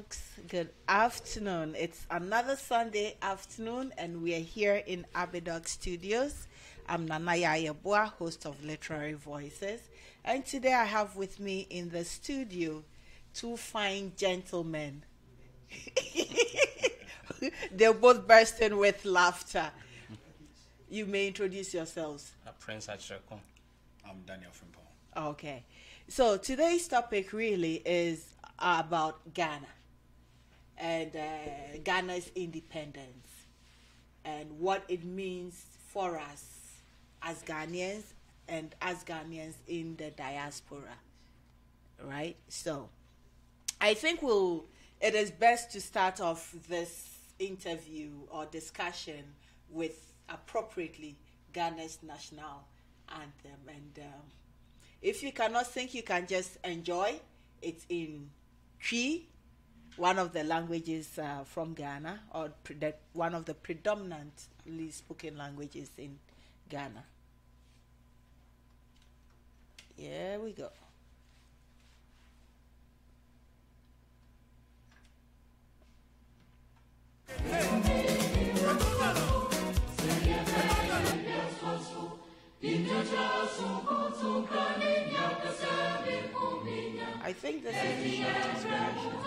folks. Good afternoon. It's another Sunday afternoon, and we are here in Abidog Studios. I'm Nanaya Yeboaa, host of Literary Voices, and today I have with me in the studio two fine gentlemen. They're both bursting with laughter. You may introduce yourselves. Prince Akyereko. I'm Daniel Frempong. Okay. So today's topic really is about Ghana and Ghana's independence and what it means for us as Ghanaians and as Ghanaians in the diaspora, right? So I think it is best to start off this interview or discussion with appropriately Ghana's national anthem. And if you cannot sing, you can just enjoy. It's in Twi, one of the languages from Ghana, or one of the predominantly spoken languages in Ghana. Here we go. I think this is the shortest version.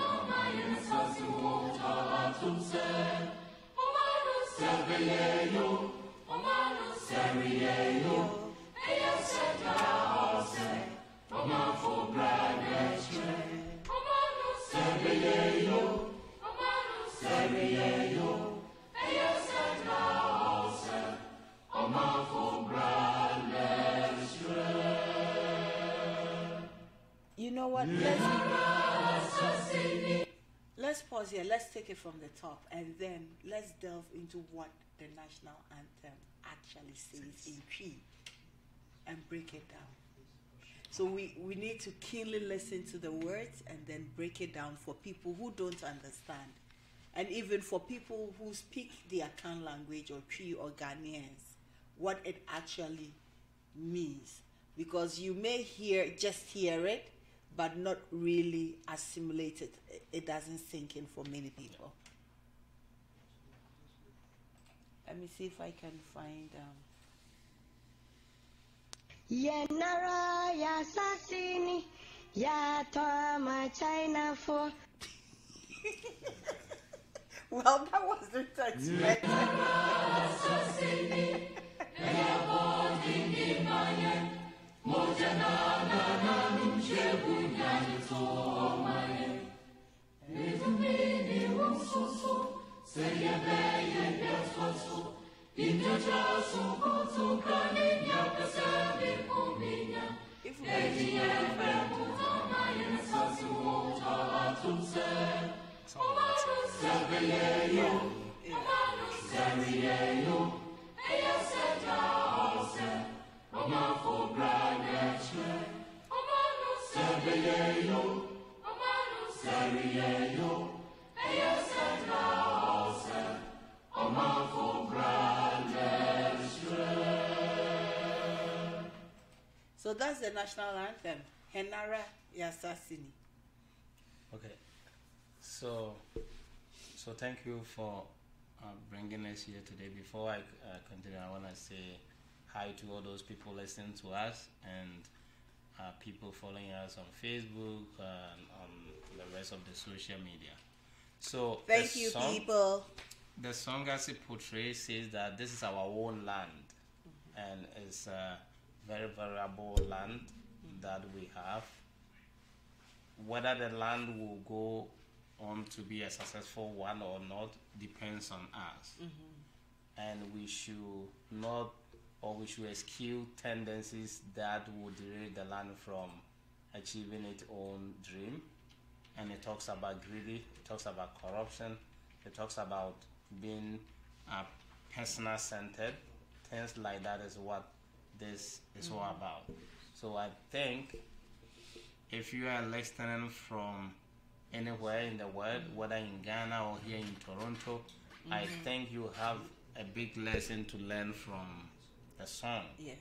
You know what? Let's pause here. Let's take it from the top, and then let's delve into what the national anthem actually says in Twi and break it down. So we need to keenly listen to the words and then break it down for people who don't understand, and even for people who speak the Akan language or Twi or Ghanaians, what it actually means. Because you may just hear it, but not really assimilate it. It doesn't sink in for many people. Let me see if I can find Yenara ya sasini ya toa China for. Well, that wasn't expected. So that's the national anthem, Henara Yasasini. Okay, so thank you for bringing us here today. Before I continue, I want to say hi to all those people listening to us and people following us on Facebook and on the rest of the social media. So thank you, people. The song as it portrays says that this is our own land, and it's a very valuable land that we have. Whether the land will go on to be a successful one or not depends on us. And we should not, or we should eschew tendencies that will derail the land from achieving its own dream. And it talks about greedy, it talks about corruption, it talks about being personal centered. Things like that is what this is all about. So I think if you are listening from anywhere in the world, whether in Ghana or here in Toronto, I think you have a big lesson to learn from the song. Yes.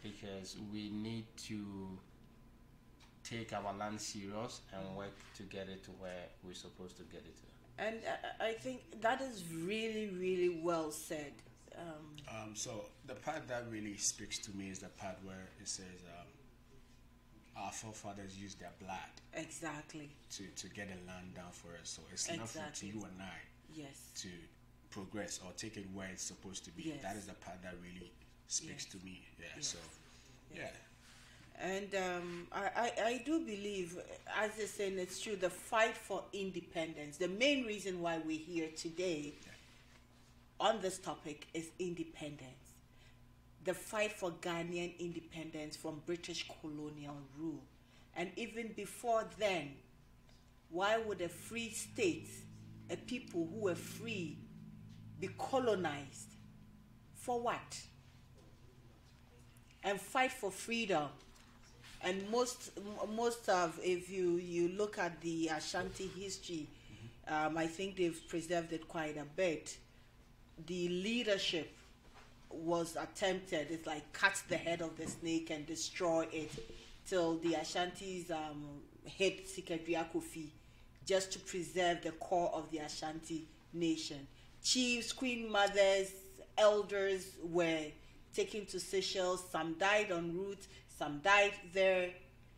Because we need to take our land serious and work to get it to where we're supposed to get it to. And I think that is really, really well said. So the part that really speaks to me is the part where it says our forefathers used their blood Exactly. to get the land down for us. So it's Exactly. enough to you and I Yes. to progress or take it where it's supposed to be. Yes. That is the part that really speaks Yes. to me. Yeah. Yes. So Yes. yeah. And I do believe, as they're saying, it's true, the fight for independence. The main reason why we're here today on this topic is independence. The fight for Ghanaian independence from British colonial rule. And even before then, why would a free state, a people who were free, be colonized? For what? And fight for freedom. And most of, if you look at the Ashanti history, I think they've preserved it quite a bit. The leadership was attempted. It's like cut the head of the snake and destroy it, till the Ashantis hit Sikadri Kofi, just to preserve the core of the Ashanti nation. Chiefs, queen mothers, elders were taken to Seychelles. Some died en route, some died there,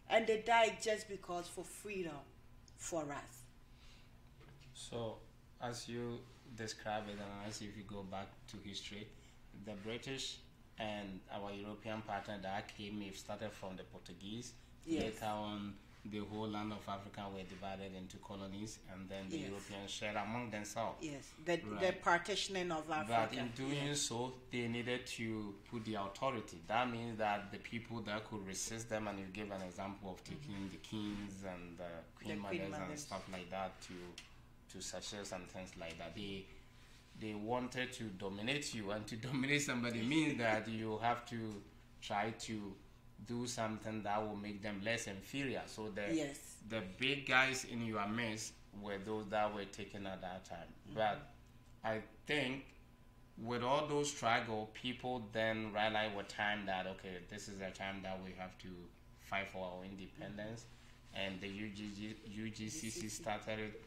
and they died just because for freedom for us. So, as you describe it, and as if you go back to history, the British and our European partner that came, it started from the Portuguese. Yes. Later on, the whole land of Africa were divided into colonies, and then the Yes. Europeans shared among themselves. Yes, the Right. partitioning of Africa. But in doing so, they needed to put the authority. That means that the people that could resist them, and you give an example of taking the kings and the queen mothers and stuff like that to Seychelles and things like that. They wanted to dominate you, and to dominate somebody means that you have to try to do something that will make them less inferior. So the big guys in your midst were those that were taken at that time. But I think with all those struggle, people then realized with time that, okay, this is the time that we have to fight for our independence. And the UGCC started it.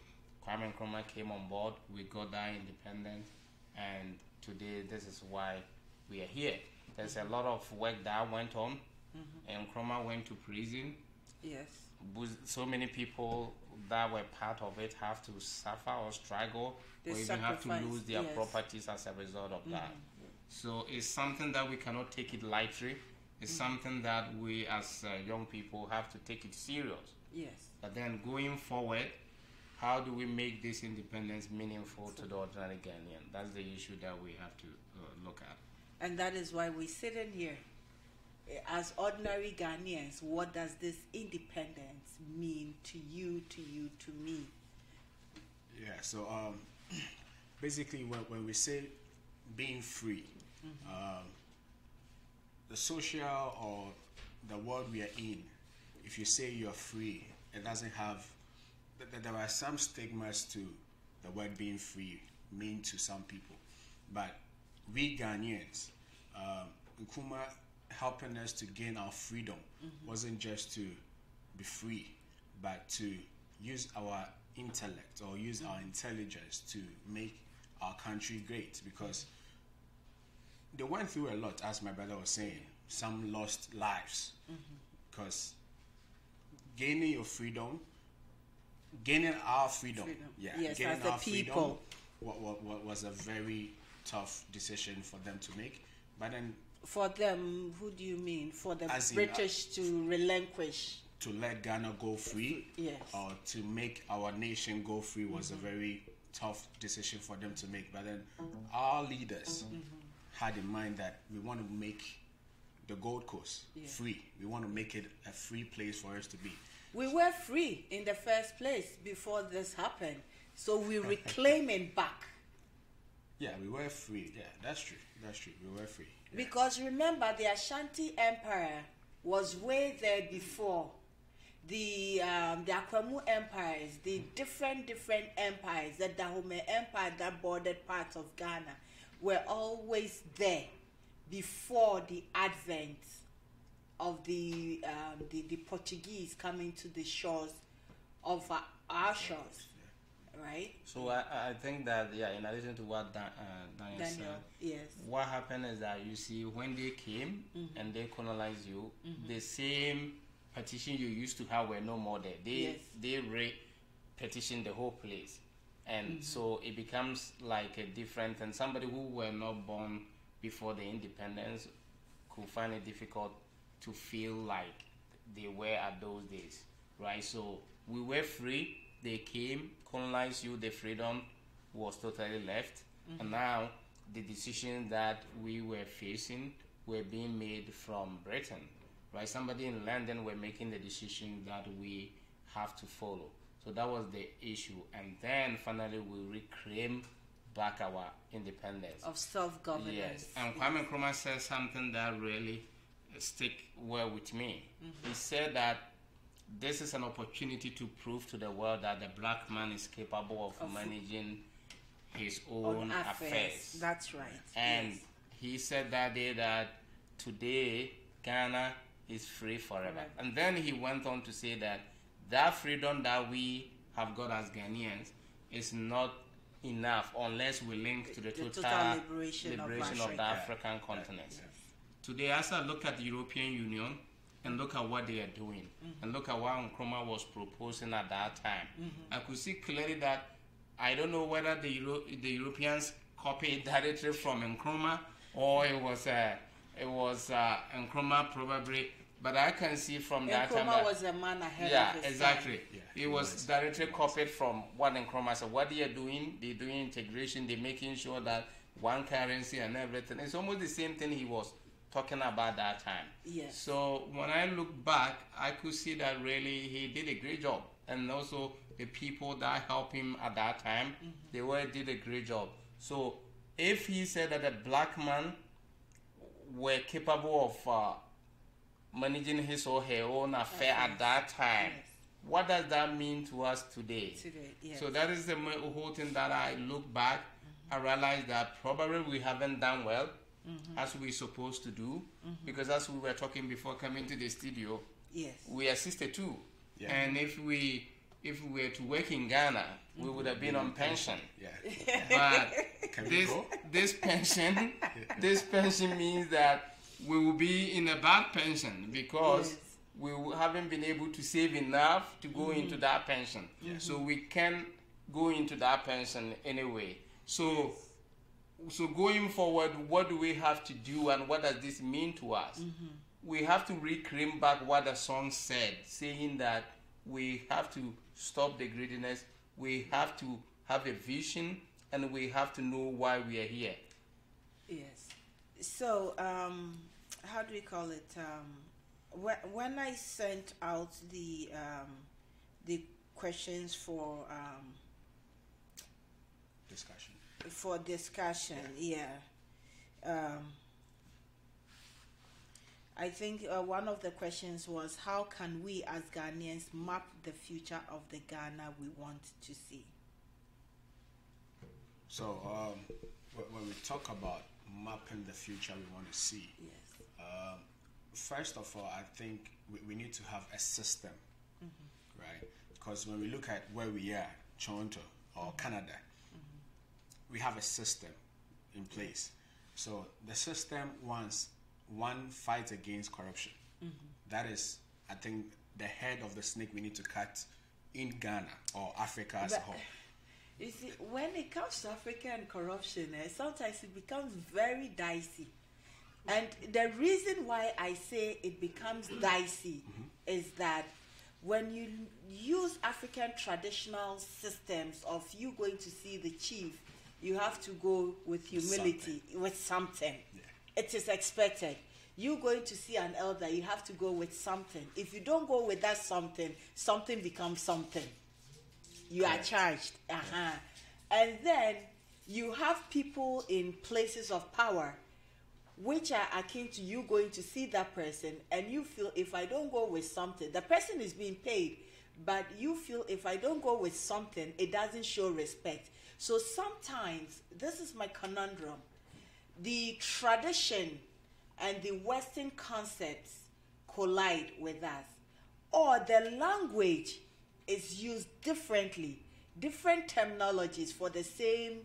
Kwame Nkrumah came on board. We got that independence, and today this is why we are here. There's a lot of work that went on, and Nkrumah went to prison. Yes. So many people that were part of it have to suffer or struggle, or even have to lose their properties as a result of that. So it's something that we cannot take it lightly. It's something that we as young people have to take it serious. Yes. But then going forward, how do we make this independence meaningful to the ordinary Ghanaian? That's the issue that we have to look at. And that is why we sit in here. As ordinary Ghanaians, what does this independence mean to you, to me? Yeah, so basically when we say being free, the social or the world we are in, if you say you're free, it doesn't have, there are some stigmas to the word being free mean to some people. But we Ghanaians, Nkrumah helping us to gain our freedom wasn't just to be free, but to use our intellect or use our intelligence to make our country great, because they went through a lot, as my brother was saying. Some lost lives because gaining your freedom, gaining our freedom, yes, gaining as a our people, freedom was a very tough decision for them to make. But then, for them, who do you mean? For the as in, British to relinquish, to let Ghana go free, yes, or to make our nation go free was a very tough decision for them to make. But then our leaders had in mind that we want to make the Gold Coast free. We want to make it a free place for us to be. We were free in the first place before this happened, so we reclaim it back. Yeah, we were free. Yeah, that's true. That's true. We were free. Yeah. Because remember, the Ashanti Empire was way there before the Akwemu empires, the different empires, the Dahomey Empire that bordered parts of Ghana, were always there before the advent of the Portuguese coming to the shores of our shores, right? So I think that, yeah, in addition to what Daniel said, yes, what happened is that, you see, when they came and they colonized you, the same petition you used to have were no more there. They re-petitioned the whole place. And so it becomes like a different, and somebody who were not born before the independence could find it difficult to feel like they were at those days, right? So we were free, they came, colonized you, the freedom was totally left, and now the decisions that we were facing were being made from Britain, right? Somebody in London were making the decision that we have to follow. So that was the issue, and then finally we reclaim back our independence of self-governance. Yes, and Kwame Nkrumah said something that really stick well with me. He said that this is an opportunity to prove to the world that the black man is capable of managing his own affairs. That's right. And he said that day that today Ghana is free forever. Right. And then he went on to say that that freedom that we have got as Ghanaians is not enough unless we link to the total liberation of the African continent. Yes. Today, as I look at the European Union and look at what they are doing, and look at what Nkrumah was proposing at that time, I could see clearly that I don't know whether the Europeans copied directly from Nkrumah, or it was Nkrumah probably. But I can see from that time Nkrumah was a man ahead of his exactly. time. Yeah, it was directly copied from what Nkrumah said. What they are doing, they're doing integration, they're making sure that one currency and everything. It's almost the same thing he was talking about that time. Yes. So when I look back, I could see that really he did a great job. And also the people that helped him at that time, they did a great job. So if he said that the black man were capable of managing his or her own affair at that time, what does that mean to us today? Yes. So that is the whole thing that I look back, I realize that probably we haven't done well as we're supposed to do, because as we were talking before coming to the studio, we are 62. Yeah. And if we were to work in Ghana, we would have been on pension. Yeah. But this pension means that we will be in a bad pension because we haven't been able to save enough to go into that pension. So we can go into that pension anyway. So going forward, what do we have to do, and what does this mean to us? We have to reclaim back what the song said, saying that we have to stop the greediness, we have to have a vision, and we have to know why we are here. Yes. So, how do we call it? When I sent out the questions for discussion, I think one of the questions was, how can we as Ghanaians map the future of the Ghana we want to see? So when we talk about mapping the future we want to see, first of all, I think we need to have a system, right? Because when we look at where we are, Toronto or Canada, we have a system in place. So the system wants one fight against corruption. That is, I think, the head of the snake we need to cut in Ghana or Africa as a whole. You see, when it comes to Africa and corruption, sometimes it becomes very dicey. And the reason why I say it becomes dicey is that when you use African traditional systems of you going to see the chief, you have to go with humility, with something. It is expected. You going to see an elder, you have to go with something. If you don't go with that something, something becomes something. You are charged. And then you have people in places of power which are akin to you going to see that person, and you feel, if I don't go with something, the person is being paid, but you feel, if I don't go with something, it doesn't show respect. So sometimes, this is my conundrum, the tradition and the Western concepts collide with us, or the language is used differently, different terminologies for the same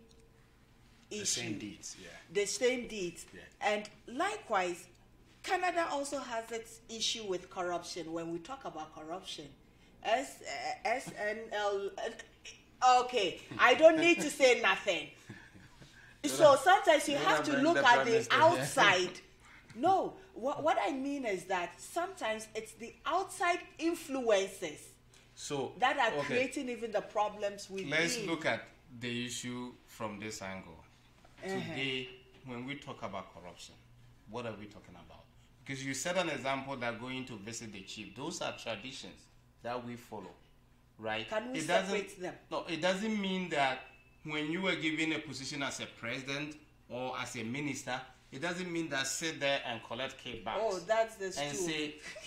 issue. The same deeds, yeah. The same deeds. Yeah. And likewise, Canada also has its issue with corruption. When we talk about corruption, SNL, okay, I don't need to say nothing. So sometimes you have to look at the outside. No, what I mean is that sometimes it's the outside influences that are creating even the problems we Let's look at the issue from this angle. Today, when we talk about corruption, what are we talking about? Because you set an example that going to visit the chief. Those are traditions that we follow, right? Can we separate them? No, it doesn't mean that when you were given a position as a president or as a minister, it doesn't mean that sit there and collect kickbacks. Oh, that's the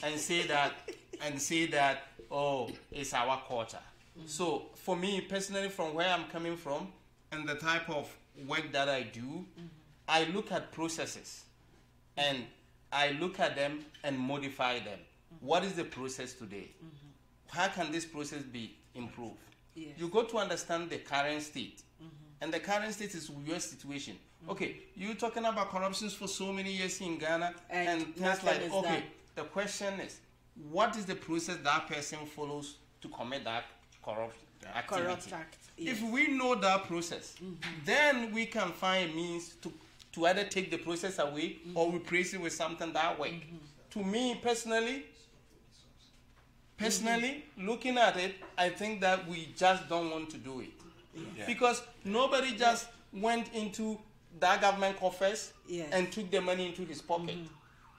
and say that oh, it's our culture. So for me personally, from where I'm coming from and the type of work that I do, I look at processes and I look at them and modify them. What is the process today? How can this process be improved? Yes. You got to understand the current state. And the current state is your situation. Okay, you're talking about corruptions for so many years in Ghana, and things like, okay, the question is, what is the process that person follows to commit that corrupt activity? Corrupt act. Yes. If we know that process, then we can find means to either take the process away or replace it with something that works. To me personally, looking at it, I think that we just don't want to do it. Yeah. Because nobody just went into that government coffers and took the money into his pocket.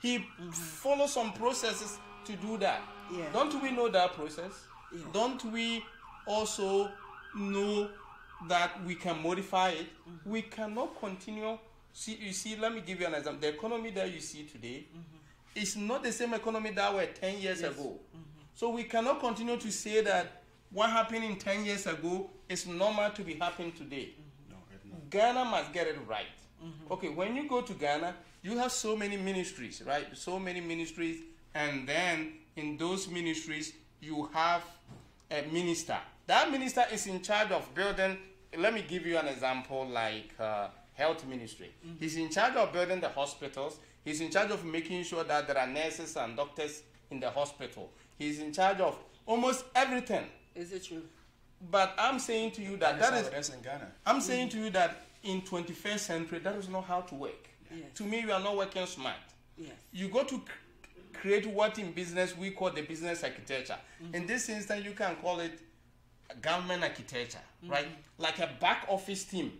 He followed some processes to do that. Yeah. Don't we know that process? Yeah. Don't we also know that we can modify it? We cannot continue. You see, let me give you an example. The economy that you see today is not the same economy that were 10 years ago. So we cannot continue to say that what happened in 10 years ago is normal to be happening today. No, not. Ghana must get it right. Okay, when you go to Ghana, you have so many ministries, right? So many ministries, and then in those ministries, you have a minister. That minister is in charge of building. Let me give you an example, like health ministry. He's in charge of building the hospitals. He's in charge of making sure that there are nurses and doctors in the hospital. He's in charge of almost everything. Is it true? But I'm saying to you that That's in Ghana. I'm saying to you that in 21st century, that is not how to work. Yes. To me, we are not working smart. Yes. You got to create what in business we call the business architecture. In this instance, you can call it government architecture, right? Like a back office team.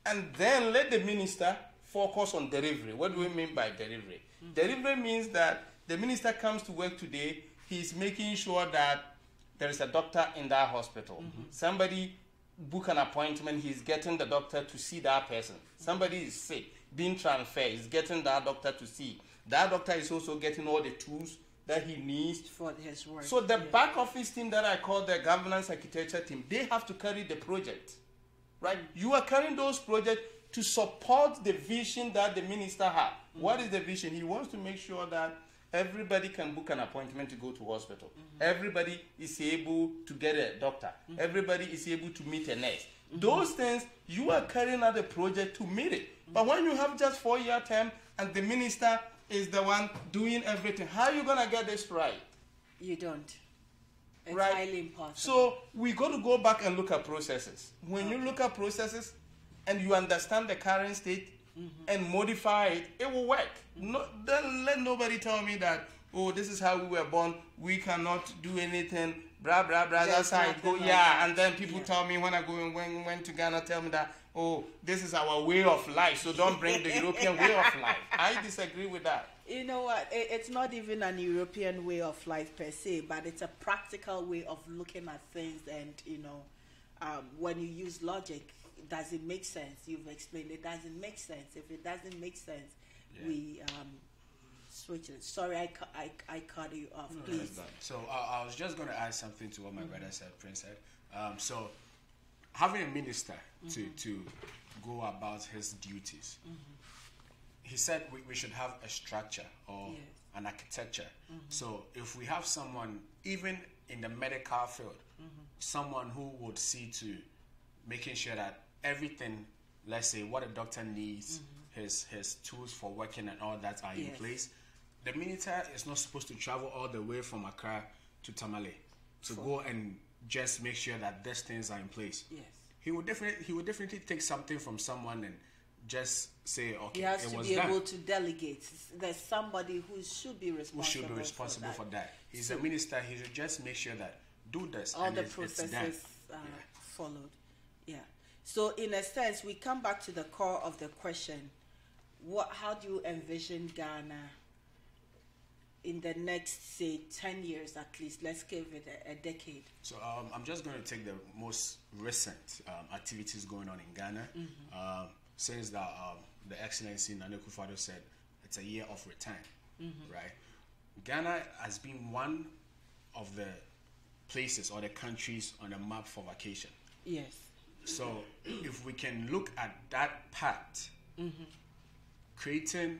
And then let the minister focus on delivery. What do we mean by delivery? Delivery means that the minister comes to work today, he's making sure that there is a doctor in that hospital. Somebody book an appointment, he's getting the doctor to see that person. Somebody is sick, being transferred, he's getting that doctor to see. That doctor is also getting all the tools that he needs for his work. So the back office team that I call the governance architecture team, they have to carry the project, right? You are carrying those projects to support the vision that the minister has. What is the vision? He wants to make sure that everybody can book an appointment to go to hospital. Everybody is able to get a doctor. Everybody is able to meet a nurse. Those things, you are carrying out a project to meet it. But when you have just 4-year term and the minister is the one doing everything, how are you going to get this right? You don't. It's right? highly impossible. So we got to go back and look at processes. When you look at processes and you understand the current state and modify it, it will work. Then let nobody tell me that, oh, this is how we were born, we cannot do anything, blah, blah, blah, that's how it goes. And then people tell me when I went to Ghana, tell me that, oh, this is our way of life, so don't bring the European way of life. I disagree with that. You know what? It's not even an European way of life per se, but it's a practical way of looking at things. And, you know, when you use logic, does it make sense? You've explained it doesn't make sense. If it doesn't make sense, we switch it. Sorry, I cut you off, please. So I was just going to add something to what my brother said, Prince said. So having a minister to go about his duties, he said we should have a structure or and architecture. So if we have someone, even in the medical field, someone who would see to making sure that everything, let's say what a doctor needs, his tools for working and all that are in place. The military is not supposed to travel all the way from Accra to Tamale to go and just make sure that these things are in place. Yes. He would definitely take something from someone and just say, okay, he has it to was be done. able to delegate. There's somebody who should be responsible, for that. He's a minister. He should just make sure that do this. All and the it's processes done. followed. Yeah. So in a sense, we come back to the core of the question: how do you envision Ghana in the next, say, 10 years at least? Let's give it a decade. So I'm just going to take the most recent activities going on in Ghana. Since that the Excellency Nana Akufo-Addo said it's a year of return, right? Ghana has been one of the places or the countries on the map for vacation. Yes. So if we can look at that part, creating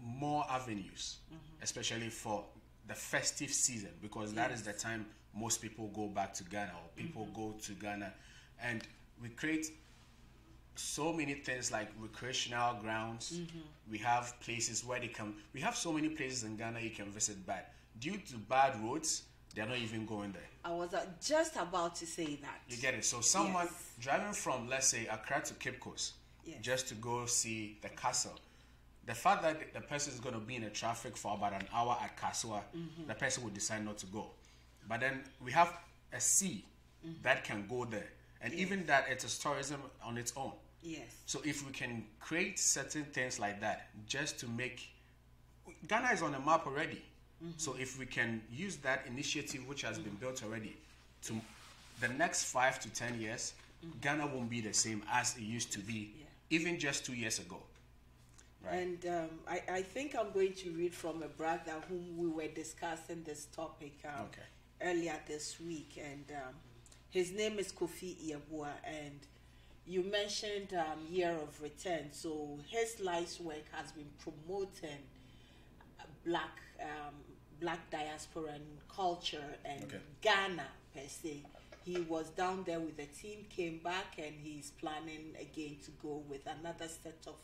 more avenues, especially for the festive season, because that is the time most people go back to Ghana, or people go to Ghana, and we create so many things like recreational grounds. We have places where we have so many places in Ghana you can visit, but due to bad roads, they're not even going there. I was just about to say that. You get it? So someone driving from, let's say, Accra to Cape Coast, just to go see the castle, the fact that the person is going to be in the traffic for about an hour at Kasua, the person will decide not to go. But then we have a sea that can go there. And even that, it's a tourism on its own. Yes. So if we can create certain things like that, just to make... Ghana is on the map already. So if we can use that initiative which has been built already, to the next 5 to 10 years, Ghana won't be the same as it used to be, even just 2 years ago. Right. And I think I'm going to read from a brother whom we were discussing this topic earlier this week, and his name is Kofi Yeboaa, and you mentioned Year of Return. So his life's work has been promoting black diaspora and culture and Ghana per se. He was down there with the team, came back, and he's planning again to go with another set of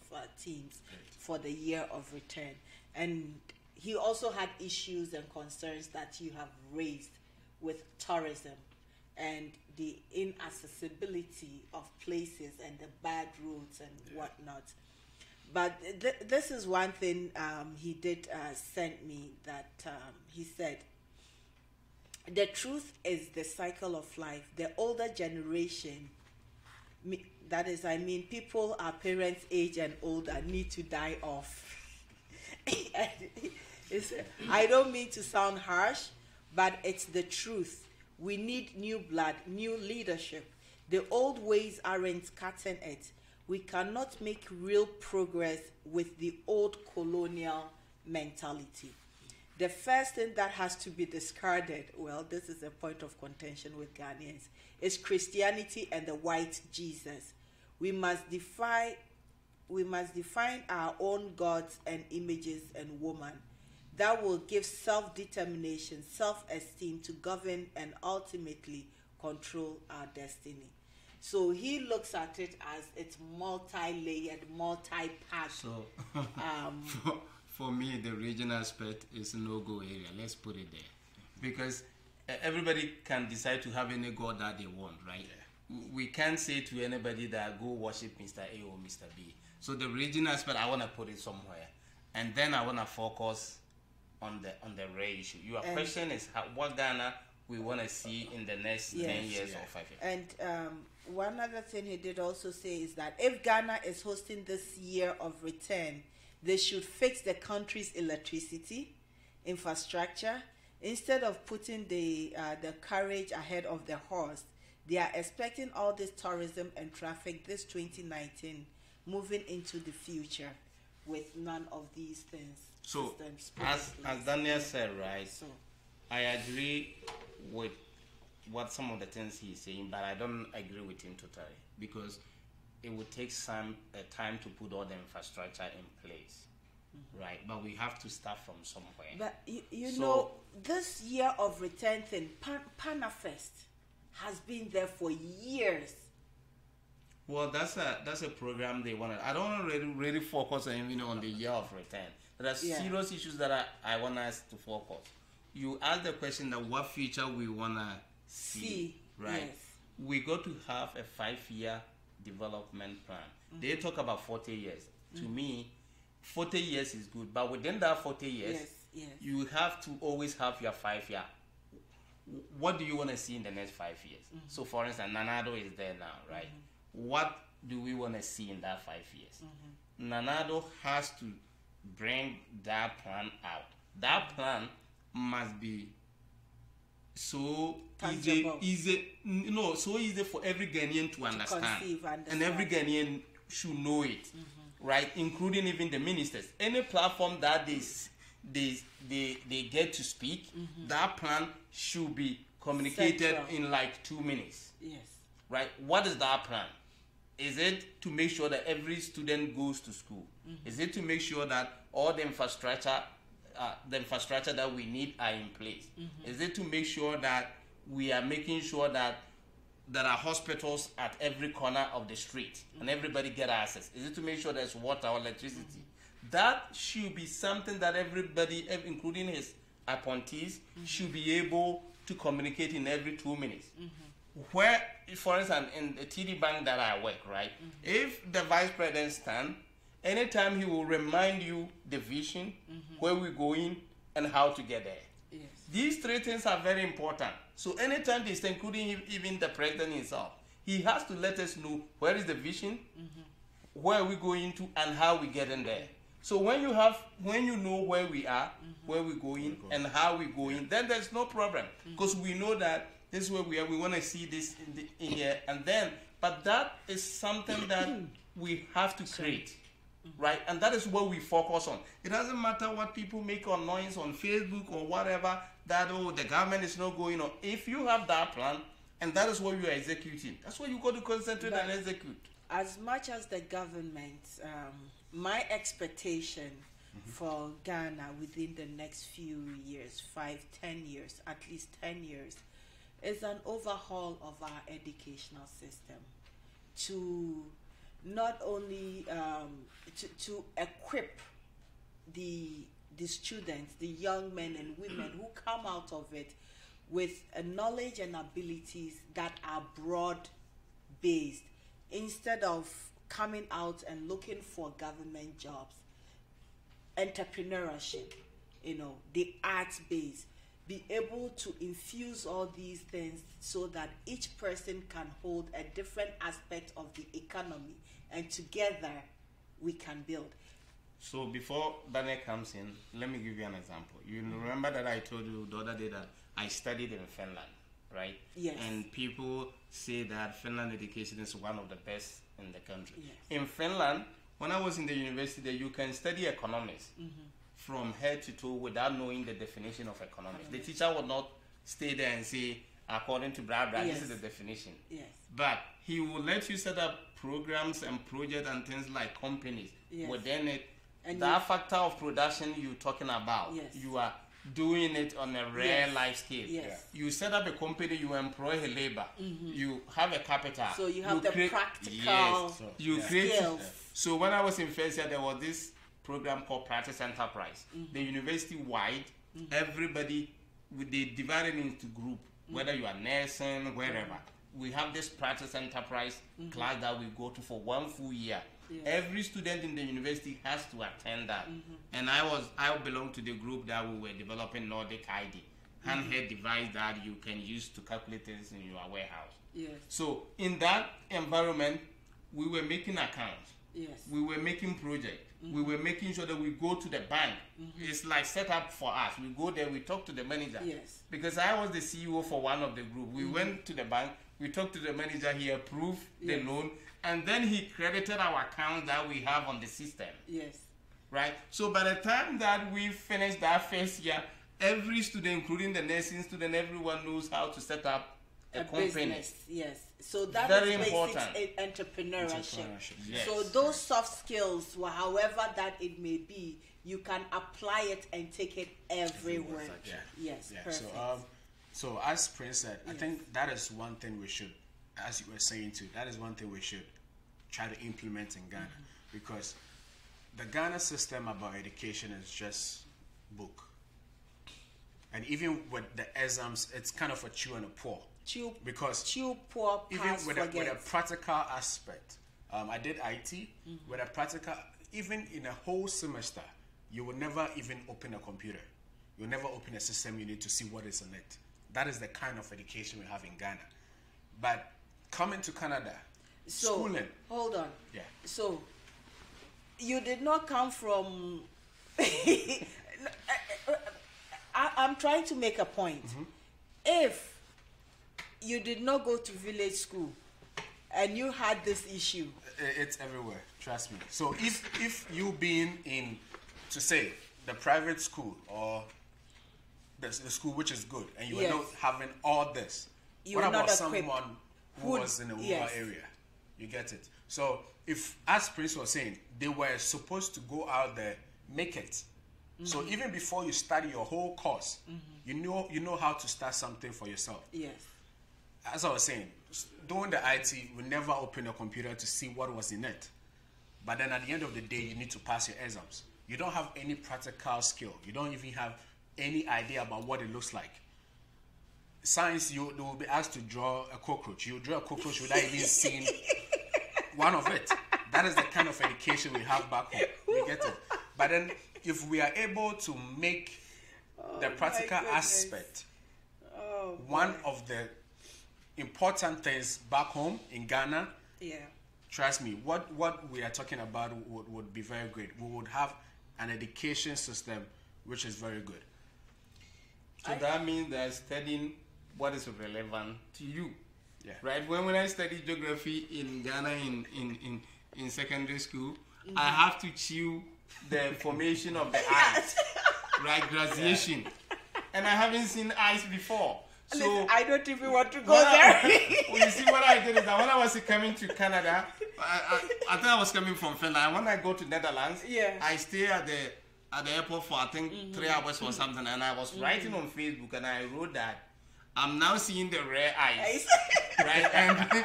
teams for the Year of Return. And he also had issues and concerns that you have raised with tourism and the inaccessibility of places and the bad roads and whatnot. But this is one thing he did send me, that he said, the truth is the cycle of life. The older generation, that is, I mean, people our parents' age and older, need to die off. I don't mean to sound harsh, but it's the truth. We need new blood, new leadership. The old ways aren't cutting it. We cannot make real progress with the old colonial mentality. The first thing that has to be discarded, well, this is a point of contention with Ghanaians, is Christianity and the white Jesus. We must define our own gods and images and woman that will give self-determination, self-esteem to govern and ultimately control our destiny. So he looks at it as it's multi-layered, multi-part. So for me, the regional aspect is a no-go area. Let's put it there. Because everybody can decide to have any god that they want, right? We can't say to anybody that go worship Mr. A or Mr. B. So the regional aspect, I want to put it somewhere. And then I want to focus on the rare issue. Your question is what Ghana we want to see in the next 10 years or 5 years. And one other thing he did also say is that if Ghana is hosting this Year of Return, they should fix the country's electricity infrastructure. Instead of putting the carriage ahead of the horse, they are expecting all this tourism and traffic this 2019 moving into the future with none of these things. So, as Daniel said, right, so I agree with what some of the things he's saying, but I don't agree with him totally, because it would take some time to put all the infrastructure in place. right? But we have to start from somewhere. But you know, this year of return thing, Panafest, has been there for years. Well, that's a program they want to. I don't want to really focus on the year of return. There are serious issues that I want us to focus. You ask the question that what future we want to see, right? Yes. We got to have a 5-year development plan. They talk about 40 years. To me, 40 years is good, but within that 40 years, you have to always have your 5-year. What do you want to see in the next 5 years? So, for instance, Nanado is there now, right? What do we want to see in that 5 years? Nanado has to bring that plan out. That plan must be so easy, so easy for every Ghanaian to understand. And every Ghanaian should know it, right? Including even the ministers. Any platform that they get to speak, that plan should be communicated in like 2 minutes. Yes. Right? What is that plan? Is it to make sure that every student goes to school? Is it to make sure that all the infrastructure that we need are in place? Is it to make sure that we are making sure that there are hospitals at every corner of the street and everybody get access? Is it to make sure there's water or electricity? That should be something that everybody, including his appointees, should be able to communicate in every 2 minutes. Where, for instance, in the TD Bank that I work, right? If the vice president stands, anytime he will remind you the vision, where we're going, and how to get there. Yes. These 3 things are very important. So anytime they stand, including even the president himself, he has to let us know where is the vision, where are we going to, and how we get in there. So when you know where we are, where we're going, and how we're going, then there's no problem, because we know that this is where we are. We want to see this in here, and then. But that is something that we have to create, right? And that is what we focus on. It doesn't matter what people make on noise on Facebook or whatever. That the government is not going on. If you have that plan, and that is what you are executing, that's what you got to concentrate and execute. As much as the government, my expectation for Ghana within the next few years, 5, 10 years, at least 10 years, is an overhaul of our educational system to not only to equip the students, the young men and women who come out of it with a knowledge and abilities that are broad-based, instead of coming out and looking for government jobs, entrepreneurship, the arts base. Be able to infuse all these things so that each person can hold a different aspect of the economy, and together we can build. So before Daniel comes in, let me give you an example. You remember that I told you the other day that I studied in Finland, right? Yes. And people say that Finland education is one of the best in the country. Yes. In Finland, when I was in the university there, you can study economics from head to toe without knowing the definition of economics. The teacher would not stay there and say, according to blah blah, this is the definition. Yes. But he will let you set up programs and projects and things like companies within it. And that factor of production you're talking about, you are doing it on a rare life scale. Yes. You set up a company, you employ a labor, you have a capital. So you have the practical skills. So when I was in first year, there was this program called Practice Enterprise. The university-wide, everybody, they divided into group, whether you are nursing, wherever. We have this Practice Enterprise class that we go to for 1 full year. Yes. Every student in the university has to attend that. And I belong to the group that we were developing Nordic ID, handheld device that you can use to calculate things in your warehouse. Yes. So in that environment, we were making accounts. Yes. We were making projects. We were making sure that we go to the bank. It's like set up for us. We go there, we talk to the manager. Yes. Because I was the CEO for one of the group. We went to the bank, we talked to the manager, he approved the loan, and then he credited our account that we have on the system. Yes. Right? So by the time that we finished that first year, every student, including the nursing student, everyone knows how to set up a company. Business. Yes. So that Very is important. basic entrepreneurship. Yes. So those soft skills, however that it may be, you can apply it and take it everywhere. Yeah. Yes, Yeah. perfect. So as Prince said, I think that is one thing we should, as you were saying too, that is one thing we should try to implement in Ghana, because the Ghana system about education is just book. And even with the exams, it's kind of a chew and a pour. Because Poor, even pass, with a practical aspect, I did IT, with a practical, even in a whole semester, you will never even open a computer. You'll never open a system you need to see what is on it. That is the kind of education we have in Ghana. But coming to Canada, schooling. Hold on. Yeah. So, you did not come from... I'm trying to make a point. If you did not go to village school and you had this issue... It's everywhere, trust me. So if you being in, to say, the private school or the school which is good, and you are not having all this, what about someone who was in a rural area? You get it? So if, as Prince was saying, they were supposed to go out there, make it. So even before you study your whole course, you know how to start something for yourself. Yes. As I was saying, doing the IT, we never open a computer to see what was in it. But then at the end of the day, you need to pass your exams. You don't have any practical skill. You don't even have any idea about what it looks like. Science, they will be asked to draw a cockroach. You draw a cockroach without even seeing one of it. That is the kind of education we have back home. You get it? But then if we are able to make the practical aspect one of the important things back home in Ghana, trust me, what we are talking about would be very great. We would have an education system which is very good. So that means they're studying what is relevant to you. Yeah. Right? When I studied geography in Ghana in secondary school, I have to chew the formation of the ice. Right? Glaciation. And I haven't seen ice before. So listen, I don't even want to go there. Well, you see, what I did is that when I was coming to Canada, I think I was coming from Finland. When I go to Netherlands, I stay at the airport for I think 3 hours or something, and I was writing on Facebook, and I wrote that I'm now seeing the rare ice, right? And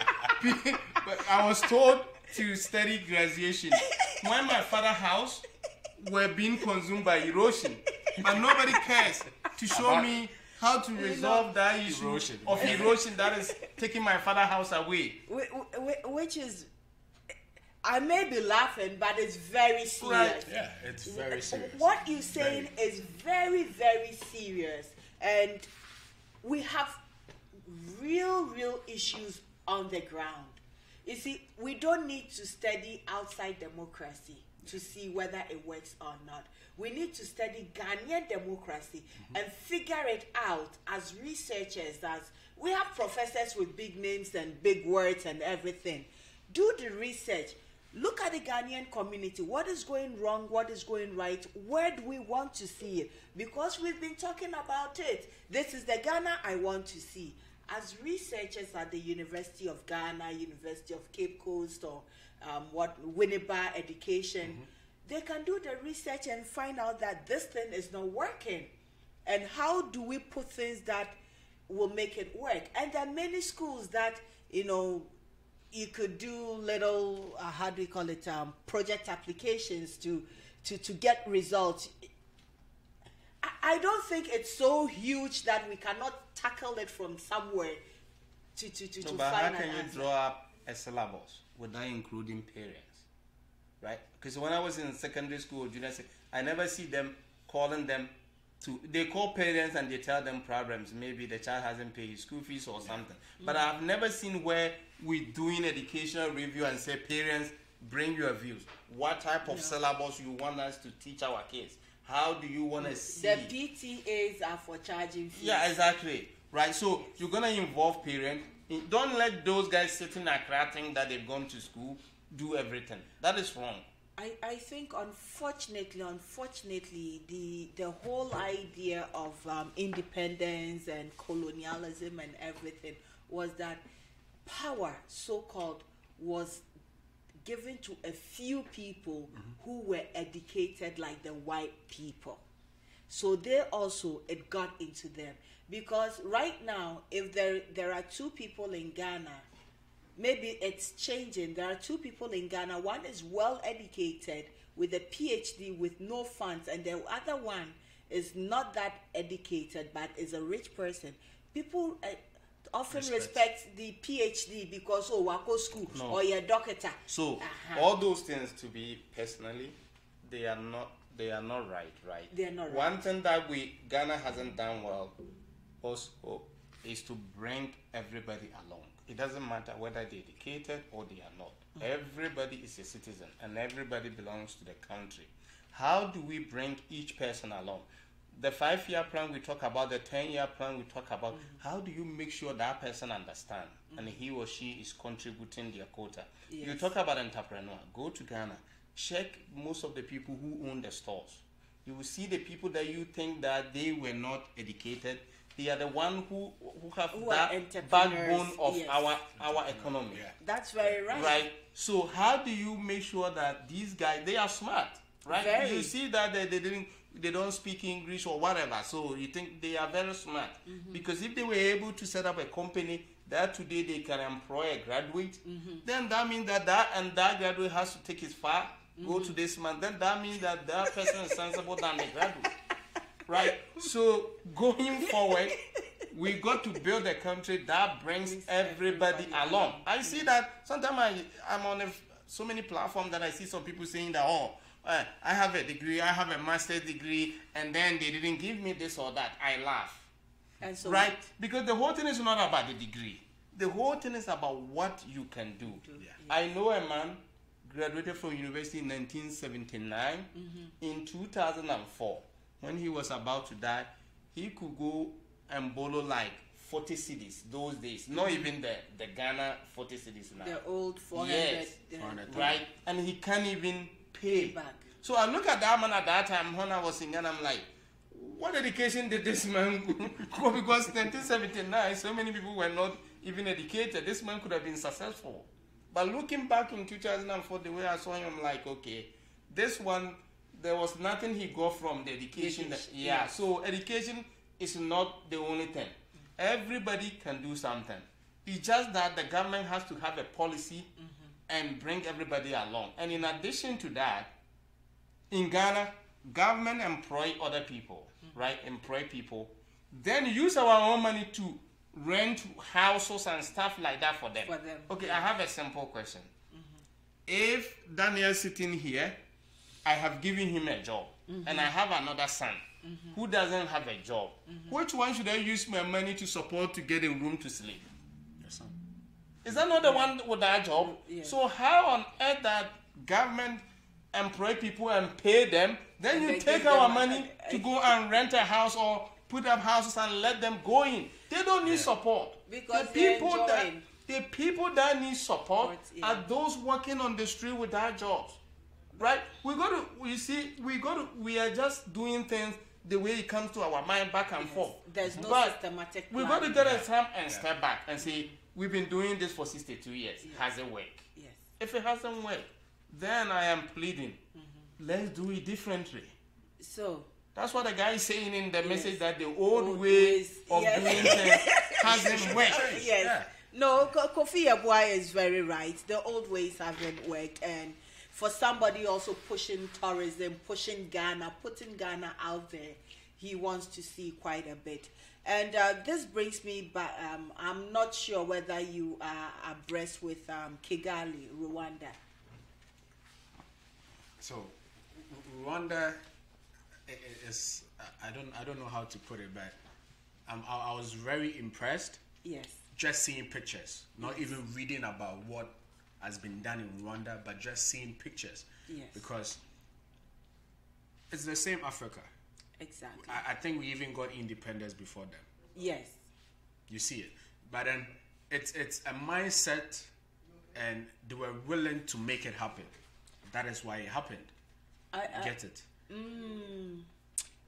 but I was told to study glaciation when my father's house were being consumed by erosion, but nobody cares to show me how to resolve that issue of erosion that is taking my father's house away. Which is, I may be laughing, but it's very serious. Right. Yeah, it's very serious. What you're saying is very, very serious. And we have real issues on the ground. You see, we don't need to study outside democracy to see whether it works or not. We need to study Ghanaian democracy and figure it out as researchers. As we have professors with big names and big words and everything. Do the research. Look at the Ghanaian community. What is going wrong? What is going right? Where do we want to see it? Because we've been talking about it. This is the Ghana I want to see. As researchers at the University of Ghana, University of Cape Coast, or Winneba Education, they can do the research and find out that this thing is not working. And how do we put things that will make it work? And there are many schools that, you could do little, how do you call it, project applications to get results. I don't think it's so huge that we cannot tackle it from somewhere to But find how an can you answer. draw up a syllabus without including parents? Right? Because when I was in secondary school, junior secondary, I never see them calling them they call parents and they tell them problems. Maybe the child hasn't paid his school fees or something. But I've never seen where we're doing educational review and say, parents, bring your views. What type of syllabus you want us to teach our kids? How do you want to see? The PTAs are for charging fees. Yeah, exactly. Right? So you're going to involve parents. Don't let those guys sitting at think that they've gone to school do everything. That is wrong. I think unfortunately, the whole idea of independence and colonialism and everything was that power, so-called, was given to a few people who were educated like the white people. So they also, it got into them. Because right now, if there are two people in Ghana, maybe it's changing. There are two people in Ghana. One is well educated with a PhD with no funds, and the other one is not that educated but is a rich person. People often respect the PhD because wako school or you're a doctor. So all those things, to be personally, they are not right. They are not right. One thing that Ghana hasn't done well also is to bring everybody along. It doesn't matter whether they're educated or they are not. Everybody is a citizen and everybody belongs to the country. How do we bring each person along? The 5-year plan we talk about, the 10-year plan we talk about, how do you make sure that person understands and he or she is contributing their quota? Yes. You talk about entrepreneur, go to Ghana, check most of the people who own the stores. You will see the people that you think that they were not educated. They are the one who have that backbone of our economy. Yeah. That's very right. Right. So how do you make sure that these guys, they are smart, right? Very. You see that they don't speak English or whatever, so you think they are very smart. Because if they were able to set up a company that today they can employ a graduate, then that means that graduate has to take his file, go to this man, then that means that person is sensible than the graduate. Right? So going forward, we got to build a country that brings everybody along. I see that sometimes I'm on so many platforms that I see some people saying that, I have a degree, I have a master's degree, and then they didn't give me this or that. I laugh. And so right? Because the whole thing is not about the degree. The whole thing is about what you can do. Yeah. I know a man graduated from university in 1979. In 2004, when he was about to die, he could go and borrow like 40 cedis those days. Not even the Ghana 40 cedis now. the old 400. Yes. 400. Right? And he can't even pay. Back. So I look at that man at that time when I was in Ghana, I'm like, what education did this man go? Because 1979, so many people were not even educated. This man could have been successful. But looking back in 2004, the way I saw him, I'm like, okay, this one, there was nothing he got from the education. So education is not the only thing. Everybody can do something. It's just that the government has to have a policy and bring everybody along. And in addition to that, in Ghana, government employ other people, right? Employ people. Then use our own money to rent houses and stuff like that for them. Okay, I have a simple question. If Daniel is sitting here, I have given him a job, and I have another son who doesn't have a job. Which one should I use my money to support to get a room to sleep? Your son. Is that not the one with that job? Yeah. So how on earth that government employ people and pay them, then And you they take give our them money to go and rent a house or put up houses and let them go in? They don't need support. Because the people that need support yeah. are those working on the street without jobs. Right? We are just doing things the way it comes to our mind back and forth. There's no But systematic we got to get a time and step back and say, we've been doing this for 62 years. Has it worked? Yes. If it hasn't worked, then I am pleading. Let's do it differently. So That's what the guy is saying in the message, that the old ways of doing things hasn't worked. Yes. Yeah. No, Kofi Yeboaa is very right. The old ways haven't worked, and for somebody also pushing tourism, pushing Ghana, putting Ghana out there, he wants to see quite a bit. And this brings me back. I'm not sure whether you are abreast with Kigali, Rwanda. So, Rwanda is, I don't know how to put it, but I was very impressed. Yes. Just seeing pictures, not even reading about what has been done in Rwanda, but just seeing pictures. Yes. Because it's the same Africa. Exactly. I think we even got independence before them. Yes. You see it. But then it's a mindset, and they were willing to make it happen. That is why it happened. Get it?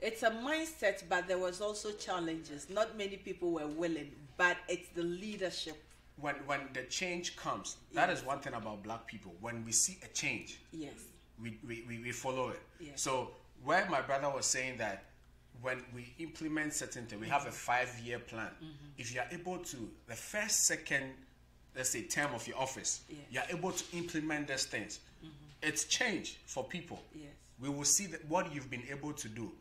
It's a mindset, but there was also challenges. Not many people were willing, but it's the leadership when the change comes, that is one thing about black people. When we see a change, yes, we follow it. Yes. So where my brother was saying that when we implement certain things, we have a 5-year plan. If you are able to, the first, second, let's say, term of your office, you are able to implement these things. It's change for people. Yes. We will see that what you've been able to do,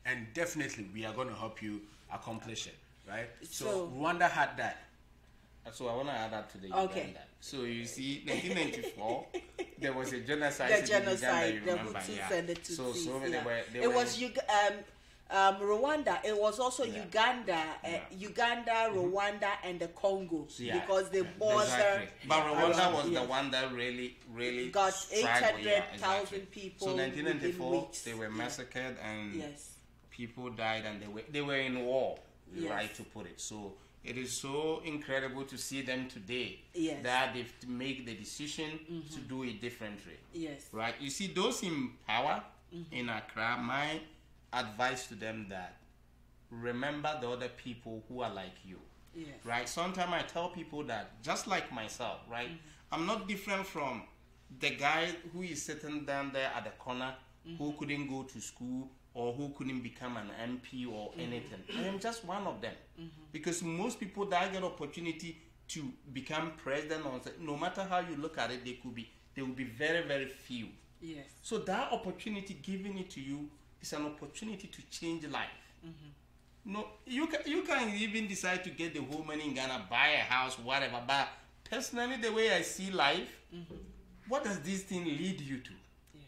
and definitely we are going to help you accomplish it, right? So Rwanda had that. So I want to add that to the Uganda. So you see, 1994, there was a genocide. The genocide, the Hutus and the Tutsis. It was Rwanda. It was also Uganda, Rwanda, and the Congo because they border. Exactly. But Rwanda was the one that really got 800,000 people. So 1994, they were massacred and people died, and they were in war. Right to put it. So it is so incredible to see them today that they've made the decision to do it differently. Yes. Right. You see, those in power in Accra, my advice to them that remember the other people who are like you. Yes. Right. Sometimes I tell people that just like myself, right? I'm not different from the guy who is sitting down there at the corner who couldn't go to school or who couldn't become an MP or anything. I am just one of them. Because most people that get opportunity to become president, or no matter how you look at it, they will be very, very few. Yes. So that opportunity given it to you is an opportunity to change life. No, you can even decide to get the whole money in Ghana, buy a house, whatever. But personally, the way I see life, what does this thing lead you to? Yes.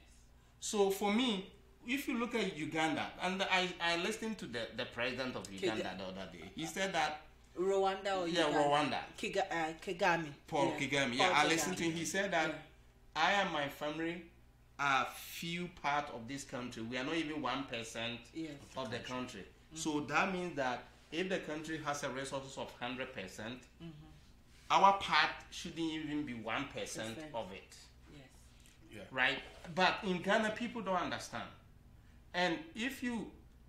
So for me, if you look at Uganda, and I listened to the president of Uganda the other day, he said that Rwanda or Uganda? Rwanda. Kagame. Paul Kagame. Yeah, I listened to him. He said that I and my family are few part of this country. We are not even 1% of the country. So that means that if the country has a resources of 100%, our part shouldn't even be 1% of it. Yes. Yeah. Right? But in Ghana, people don't understand. And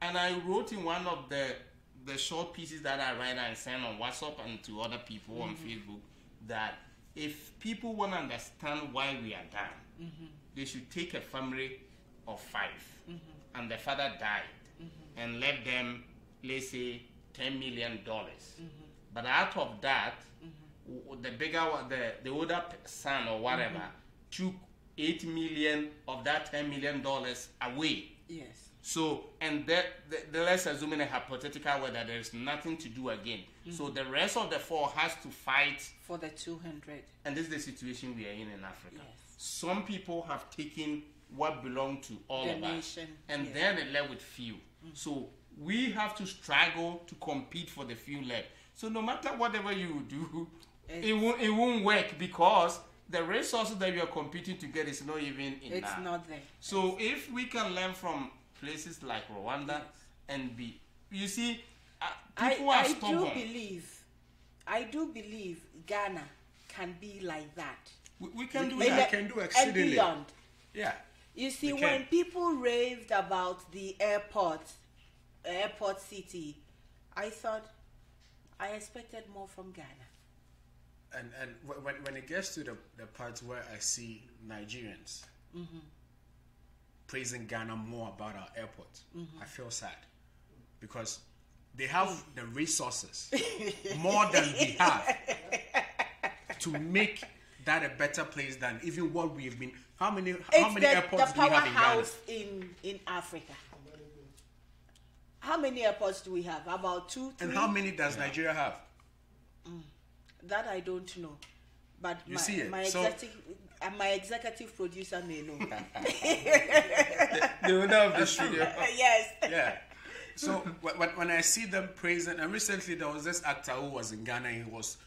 I wrote in one of the short pieces that I write and send on WhatsApp and to other people on Facebook, that if people want to understand why we are down, they should take a family of 5 and the father died and left them, let's say, $10 million. But out of that, the bigger one, the older son or whatever, took $8 million of that $10 million away. Yes. So, and let's assume in a hypothetical way that there is nothing to do again. So the rest of the 4 has to fight for the 200. And this is the situation we are in Africa. Yes. Some people have taken what belonged to all of us, and then they left with few. So we have to struggle to compete for the few left. So no matter whatever you do, it won't work because the resources that you are competing to get is not even enough. It's not there. So if we can learn from places like Rwanda and you see, people are stubborn. I do believe Ghana can be like that. We can do that. We can do exceedingly. And beyond. Yeah. You see, when people raved about the airport city, I thought I expected more from Ghana. And when it gets to the parts where I see Nigerians praising Ghana more about our airport, I feel sad because they have the resources more than we have to make that a better place than even what we've been. How many airports do we have in Ghana? Powerhouse in Africa. How many airports do we have? About 2, 3. And how many does Nigeria have? That I don't know, but my executive producer may know. The owner of the studio. Yes. Yeah. So when I see them praising, and recently there was this actor who was in Ghana, and he was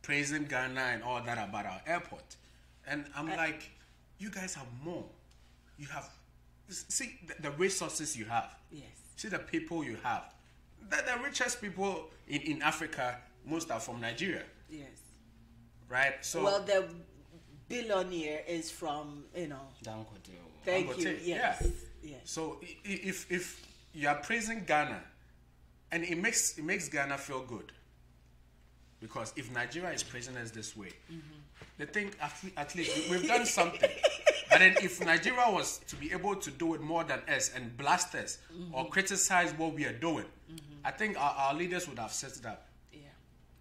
praising Ghana and all that about our airport, and I'm like, you guys have more. You have, see the resources you have. Yes. See the people you have. The richest people in Africa, most are from Nigeria. Yes. Right? So well, the billionaire is from, Dangote. Thank you. Yes. Yeah. Yes. So if you are praising Ghana, and it makes Ghana feel good, Because if Nigeria is praising us this way, they think at least we've done something. But then if Nigeria was to be able to do it more than us and blast us or criticize what we are doing, I think our leaders would have set it up.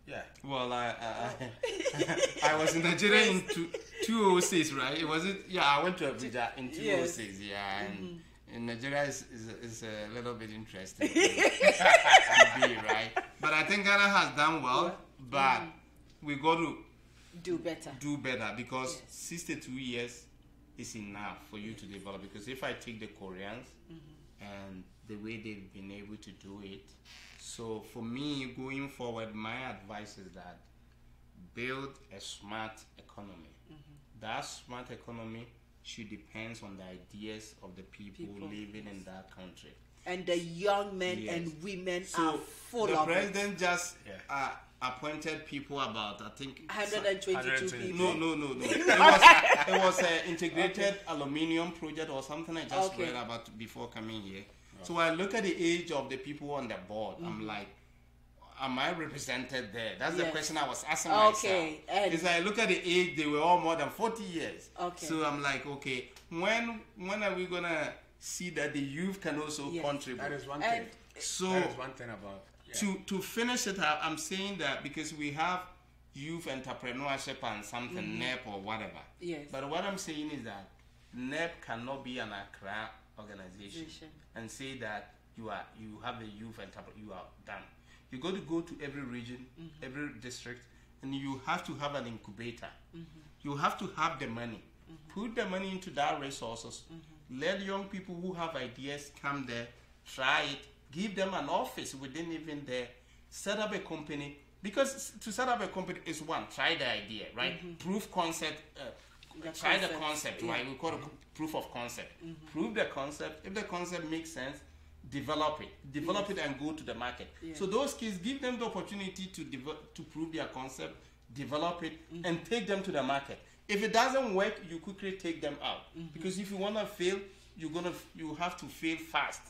Yeah. Well, I was in Nigeria in 2006, right? It wasn't. Yeah, I went to Abuja in 2006. Yeah, and Nigeria is a little bit interesting to be, right? But I think Ghana has done well, but we got to do better because 62 years is enough for you to develop. Because if I take the Koreans and the way they've been able to do it. So for me, going forward, my advice is that build a smart economy. That smart economy should depend on the ideas of the people living in that country. And the young men and women are full of it. The president just appointed people about, I think... 122 people. No. It was an integrated aluminium project or something I just read about before coming here. So I look at the age of the people on the board. I'm like, am I represented there? That's the question I was asking myself. Because I look at the age, they were all more than 40 years. So I'm like, okay, when are we going to see that the youth can also contribute? That is one thing. So that is one thing about... To finish it up, I'm saying that because we have youth entrepreneurship and something, NEP or whatever. But what I'm saying is that NEP cannot be an Accra organization and say that you have a youth entrepreneur, you are done. You got to go to every region, every district, and you have to have an incubator. You have to have the money. Put the money into that resources. Let young people who have ideas come there, try it, give them an office within even there, set up a company. Because to set up a company is one, try the idea, right? Proof concept, try the concept, right? We call it proof of concept. Prove the concept. If the concept makes sense, develop it and go to the market. So those kids, give them the opportunity to prove their concept, develop it, and take them to the market. If it doesn't work, you quickly take them out. Because if you want to fail, you have to fail fast,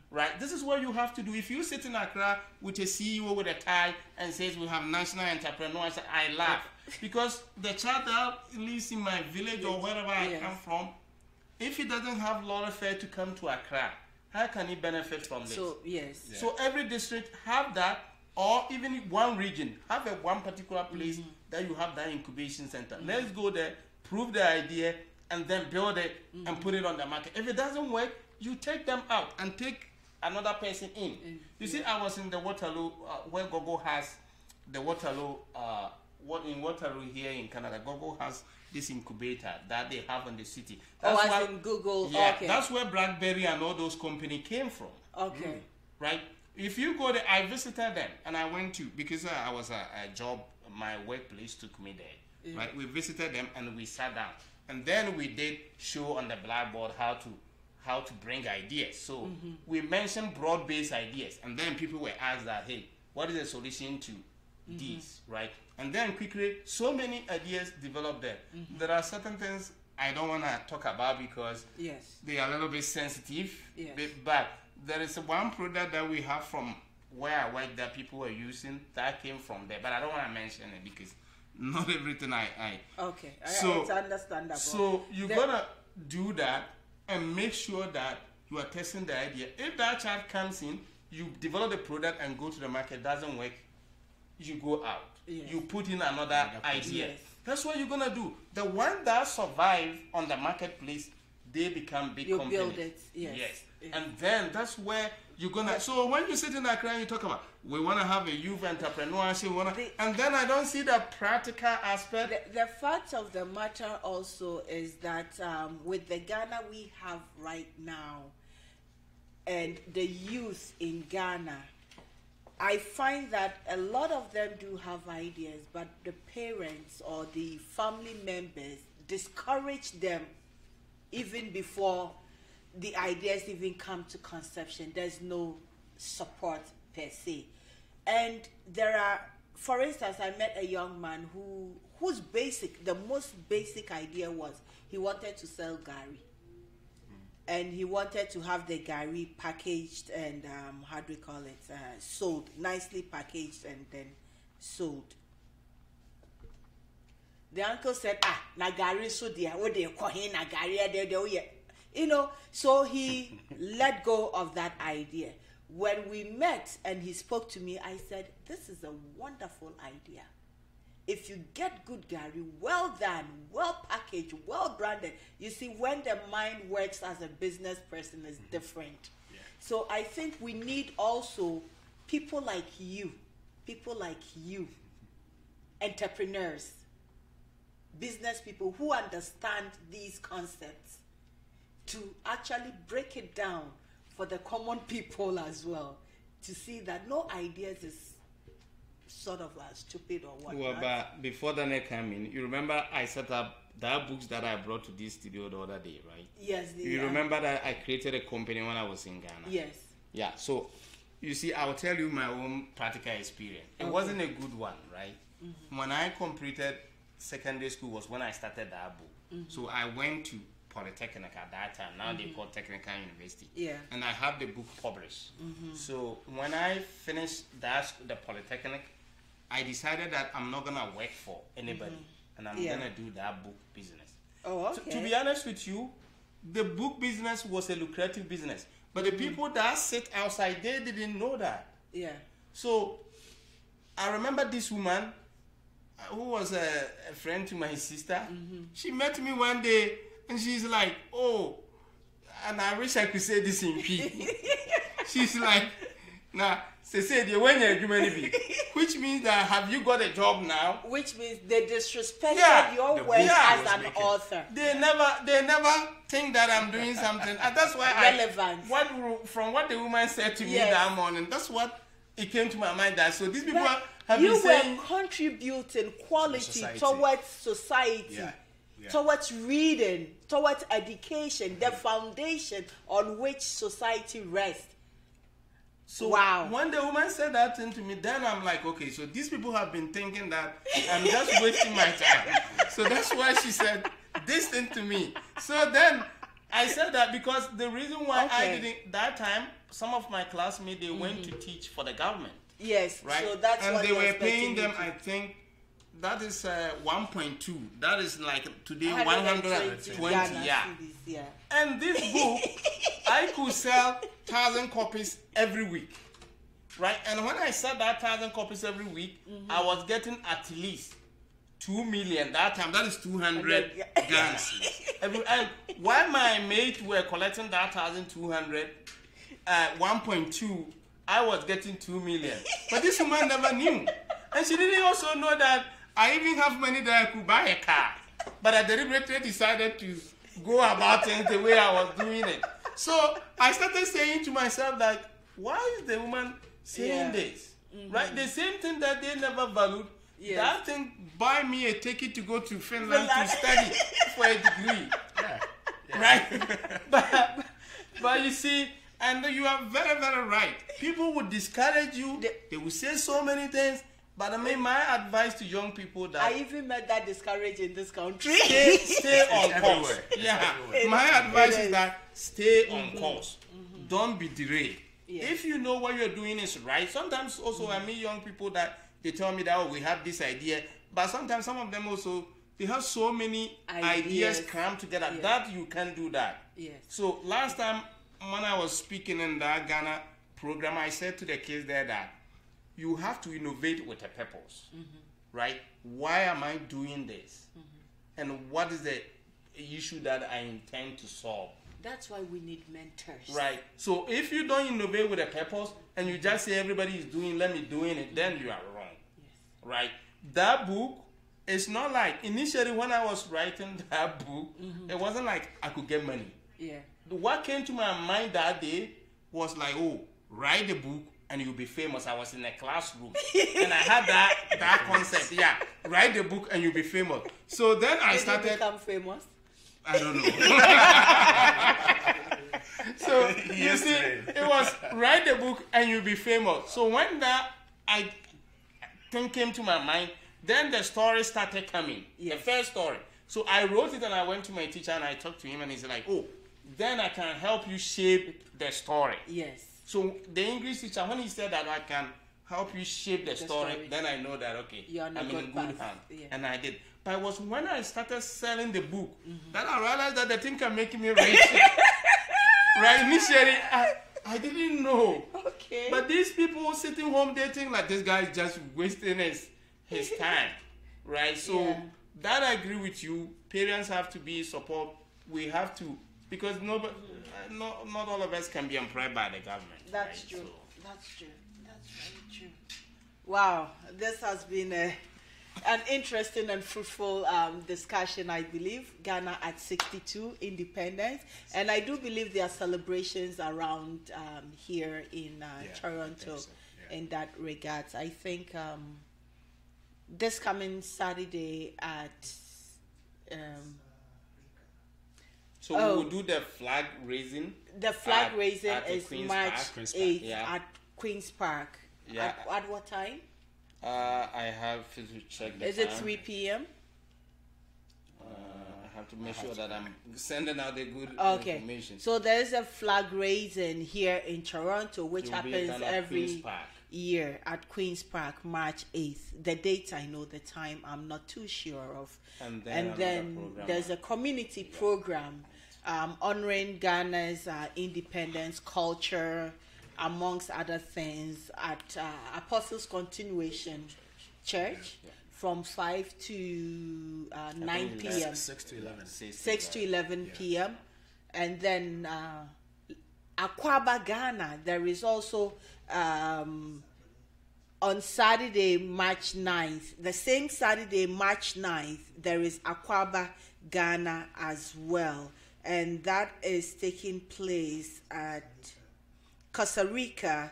right? This is what you have to do. If you sit in Accra with a CEO with a tie and says we have national entrepreneurs, I laugh. Because the child that lives in my village or wherever I come from, if he doesn't have lorry fare to come to Accra, how can he benefit from this? So every district have that, or even one region have one particular place that you have that incubation center. Let's go there, prove the idea, and then build it and put it on the market. If it doesn't work, you take them out and take another person in. You see, I was in the Waterloo, where Gogo has the Waterloo, in Waterloo here in Canada. Gogo has this incubator that they have in the city. That's in Google. That's where BlackBerry and all those companies came from. Right? If you go there, I visited them and I went to, because I was a job, my workplace took me there. Right? We visited them and we sat down. And then we did show on the blackboard how to bring ideas. So we mentioned broad-based ideas, and then people were asked that, hey, what is the solution to these, right? And then quickly, so many ideas developed there. There are certain things I don't want to talk about because they are a little bit sensitive. But there is one product that we have from where I work that people are using that came from there. But I don't want to mention it because not everything it's understandable. So you're gonna do that and make sure that you are testing the idea. If that child comes in, you develop the product and go to the market, doesn't work, you go out. You put in another idea. That's what you're gonna do. The one that survive on the marketplace, they become big companies. You build it. And then that's where you're gonna. So when you sit in Accra and you talk about we want to have a youth entrepreneurship, and then I don't see the practical aspect. The fact of the matter also is that with the Ghana we have right now, and the youth in Ghana, I find that a lot of them do have ideas, but the parents or the family members discourage them even before the ideas even come to conception. There's no support per se. And there are, for instance, I met a young man whose the most basic idea was he wanted to sell gari. And he wanted to have the gari packaged and, sold, nicely packaged and then sold. the uncle said, Nagari so dear, what they call him Nagari, so he let go of that idea. When we met and he spoke to me, I said, this is a wonderful idea. If you get good Gary, well done, well packaged, well branded, you see, when the mind works as a business person is different. Yeah. So I think we need also people like you, entrepreneurs, business people who understand these concepts to actually break it down for the common people as well, to see that no ideas is sort of stupid or what. Well, but before Daniel came in, you remember I set up that books that I brought to this studio the other day, right? Yes. You remember that I created a company when I was in Ghana? Yes. Yeah, so you see, I'll tell you my own practical experience. It wasn't a good one, right? Mm-hmm. When I completed secondary school was when I started that book. Mm-hmm. So I went to Polytechnic at that time. Now they call Technical University. Yeah. And I have the book published. Mm-hmm. So when I finished the Polytechnic, I decided that I'm not gonna work for anybody, and I'm gonna do that book business. Oh, okay. So, to be honest with you, the book business was a lucrative business, but the people that sit outside, they didn't know that. Yeah. So I remember this woman who was a friend to my sister. Mm-hmm. She met me one day, and she's like, "Oh," and I wish I could say this in P. She's like, "Nah." Which means that have you got a job now? Which means they disrespected your work as an author. They never think that I'm doing something. And that's why from what the woman said to me that morning, that's what it came to my mind that so these people have been saying you were contributing quality towards society. Towards reading, towards education, the foundation on which society rests. So when the woman said that thing to me, then I'm like, okay, so these people have been thinking that I'm just wasting my time. So that's why she said this thing to me. So then I said that because the reason why I didn't, that time, some of my classmates, they went to teach for the government. Yes, right? So that's and what they were paying them, I think, that is 1.2. That is like today 120. Yeah. And this book, I could sell 1,000 copies every week, right? And when I sell that 1,000 copies every week, I was getting at least 2 million that time. That is 200 guns. And while my mates were collecting that 1,200, 1.2, I was getting 2 million. But this woman never knew, and she didn't also know that I even have money that I could buy a car. But I deliberately decided to go about it the way I was doing it. So I started saying to myself that, why is the woman saying this? Right? The same thing that they never valued. Yes. That thing, buy me a ticket to go to Finland to study for a degree. Right? But you see, and you are very, very right. People would discourage you. They will say so many things. But I mean, my advice to young people that I even met that discouraged in this country. Stay on course. My advice is that stay on course. Don't be derailed. Yes. If you know what you're doing is right, sometimes also I meet young people that they tell me that we have this idea, but sometimes some of them also they have so many ideas crammed together that you can do that. Yes. So last time when I was speaking in that Ghana program, I said to the kids there that you have to innovate with a purpose, right? Why am I doing this? And what is the issue that I intend to solve? That's why we need mentors. Right. So if you don't innovate with a purpose and you just say everybody is doing, let me doing it, then you are wrong. Yes. Right? That book, it's not like, initially when I was writing that book, it wasn't like I could get money. Yeah. What came to my mind that day was like, oh, write the book and you'll be famous. I was in a classroom and I had that concept. Yeah, write the book and you'll be famous. So then I started. Did you become famous? I don't know. So you see, it was write the book and you'll be famous. So when that thing came to my mind, then the story started coming. Yes. The first story. So I wrote it and I went to my teacher and I talked to him and he's like, oh, then I can help you shape the story. Yes. So the English teacher, when he said that I can help you shape the story, then I know that, okay, I'm in good hands. Yeah. And I did. But it was when I started selling the book that I realized that the thing can make me rich. Right? Initially, I didn't know. Okay. But these people sitting home, they think like this guy is just wasting his time. Right? So that I agree with you. Parents have to be support. We have to, because not all of us can be employed by the government. That's right? true. So, That's true. That's very true. Wow, this has been an interesting and fruitful discussion, I believe. Ghana at 62 independence, and I do believe there are celebrations around here in Toronto in that regards. I think this coming Saturday at so we will do the flag raising. The flag raising at is Queen's March Park. 8th at Queen's Park. Yeah. At what time? I have to check the Is time. it 3 p.m.? I have to make sure that I'm sending out the good information. So there's a flag raising here in Toronto, which It will be happens done at every Queen's Park. year at Queen's Park, March 8th. The date I know, the time I'm not too sure of. And then there's a community program honoring Ghana's independence, culture, amongst other things, at Apostles Continuation Church from 5 to 9 p.m. 6 to 11. 6 to 11 p.m. And then Akwaba, Ghana, there is also on Saturday, March 9th, the same Saturday, March 9th, there is Akwaba, Ghana as well. And that is taking place at Costa Rica.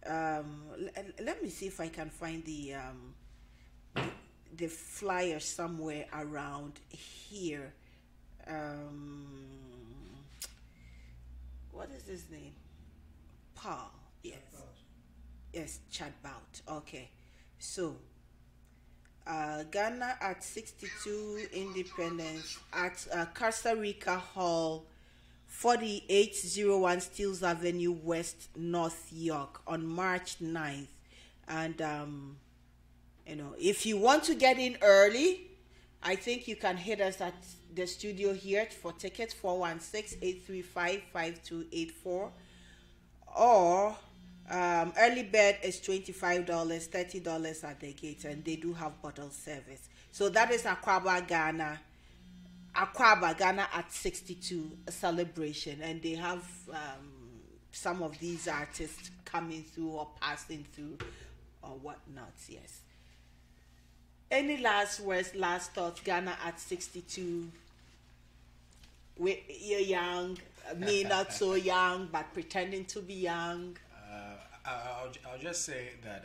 Let me see if I can find the flyer somewhere around here. What is his name? Paul. Yes, Chad Bout. Okay. So, Ghana at 62 independence at Costa Rica Hall, 4801 Steeles Avenue West, North York on March 9th. And, if you want to get in early, I think you can hit us at the studio here for tickets, 416-835-5284. Or early bird is $25, $30 at the gate, and they do have bottle service. So that is Akwaba, Ghana at 62, a celebration, and they have some of these artists coming through or passing through or whatnot. Yes. Any last words, last thoughts? Ghana at 62. You're young, me not so young, but pretending to be young. I'll just say that